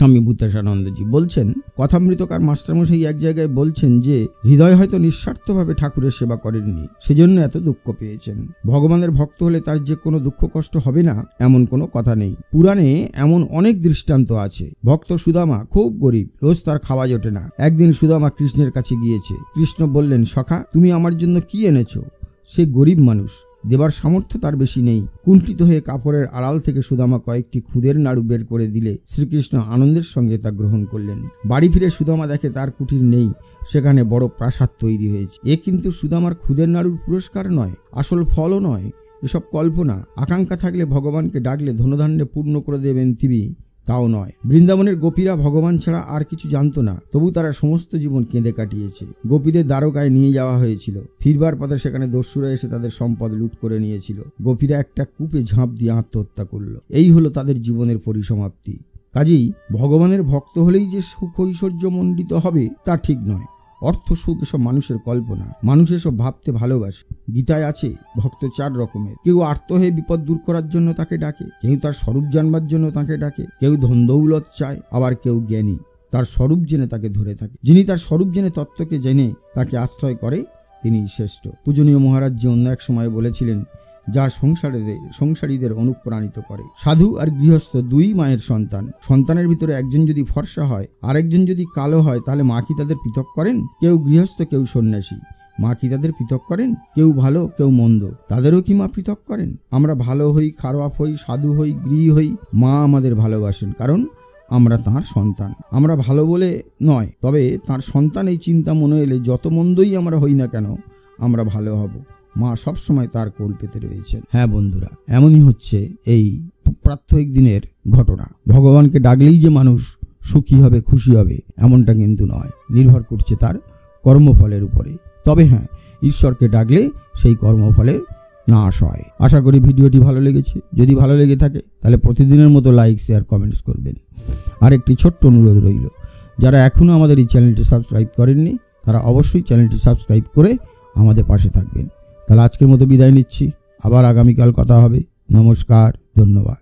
স্বামী ভূতেশানন্দজি বলছেন, কথামৃতকার মাস্টারমশাই এক জায়গায় বলছেন যে হৃদয় হয়তো নিঃস্বার্থভাবে ঠাকুরের সেবা করেননি, সেজন্য এত দুঃখ পেয়েছেন। ভগবানের ভক্ত হলে তার যে কোনো দুঃখ কষ্ট হবে না এমন কোনো কথা নেই। পুরাণে এমন অনেক দৃষ্টান্ত আছে। ভক্ত সুদামা খুব গরিব, রোজ তার খাওয়া জোটে না। একদিন সুদামা কৃষ্ণের কাছে গিয়েছে। কৃষ্ণ বললেন, সখা, তুমি আমার জন্য কি এনেছো? সে গরিব মানুষ, দেবার সামর্থ্য তার বেশি নেই। কুণ্ঠিত হয়ে কাপড়ের আড়াল থেকে সুদামা কয়েকটি খুদের নাড়ু বের করে দিলে শ্রীকৃষ্ণ আনন্দের সঙ্গে তা গ্রহণ করলেন। বাড়ি ফিরে সুদামা দেখে তার কুটির নেই, সেখানে বড় প্রাসাদ তৈরি হয়েছে। এ কিন্তু সুদামার খুদের নাড়ুর পুরস্কার নয়, আসল ফলও নয়, এসব কল্পনা। আকাঙ্ক্ষা থাকলে ভগবানকে ডাকলে ধনধান্যে পূর্ণ করে দেবেন তিনি, তাও নয়। বৃন্দাবনের গোপীরা ভগবান ছাড়া আর কিছু জানতো না, তবু তারা সমস্ত জীবন কেঁদে কাটিয়েছে। গোপীদের দ্বারকায় নিয়ে যাওয়া হয়েছিল। ফিরবার পথে সেখানে দস্যুরা এসে তাদের সম্পদ লুট করে নিয়েছিল। গোপীরা একটা কূপে ঝাঁপ দিয়ে আত্মহত্যা করল। এই হলো তাদের জীবনের পরিসমাপ্তি। কাজেই ভগবানের ভক্ত হলেই যে সুখ ঐশ্বর্য মণ্ডিত হবে তা ঠিক নয়। অর্থ সুখ এসব মানুষের কল্পনা। মানুষ এসব ভাবতে ভালোবাসে। গীতায় আছে ভক্ত 4 রকমের। কেউ আর্ত হয়ে বিপদ দূর করার জন্য তাকে ডাকে, কেউ তার স্বরূপ জানবার জন্য তাকে ডাকে, কেউ ধন দৌলত চায়, আবার কেউ জ্ঞানী তার স্বরূপ জেনে তাকে ধরে থাকে। যিনি তার স্বরূপ জেনে তত্ত্বকে জেনে তাকে আশ্রয় করে তিনি শ্রেষ্ঠ। পূজনীয় মহারাজ জি অন্য এক সময় বলেছিলেন, যা সংসারীদের অনুপ্রাণিত করে। সাধু আর গৃহস্থ দুই মায়ের সন্তান। সন্তানের ভিতরে একজন যদি ফর্সা হয় আর একজন যদি কালো হয়, তাহলে মা কি তাদের পৃথক করেন? কেউ গৃহস্থ, কেউ সন্ন্যাসী, মা কি তাদের পৃথক করেন? কেউ ভালো, কেউ মন্দ, তাদেরও কি মা পৃথক করেন? আমরা ভালো হই, খারাপ হই, সাধু হই, গৃহী হই, মা আমাদের ভালোবাসেন, কারণ আমরা তাঁর সন্তান। আমরা ভালো বলে নয়, তবে তাঁর সন্তান এই চিন্তা মনে এলে যত মন্দই আমরা হই না কেন, আমরা ভালো হব। মা সবসময় তার কোল পেতে রয়েছেন। হ্যাঁ বন্ধুরা, এমনই হচ্ছে এই প্রাত্যহিক দিনের ঘটনা। ভগবানকে ডাকলেই যে মানুষ সুখী হবে, খুশি হবে, এমনটা কিন্তু নয়। নির্ভর করছে তার কর্মফলের উপরে। তবে হ্যাঁ, ঈশ্বরকে ডাকলে সেই কর্মফলের নাশ হয়। আশা করি ভিডিওটি ভালো লেগেছে। যদি ভালো লেগে থাকে তাহলে প্রতিদিনের মতো লাইক, শেয়ার, কমেন্টস করবেন। আর একটি ছোট্ট অনুরোধ রইল, যারা এখনও আমাদের এই চ্যানেলটি সাবস্ক্রাইব করেননি তারা অবশ্যই চ্যানেলটি সাবস্ক্রাইব করে আমাদের পাশে থাকবেন। তাহলে আজকের মতো বিদায় নিচ্ছি, আবার আগামীকাল কথা হবে। নমস্কার, ধন্যবাদ।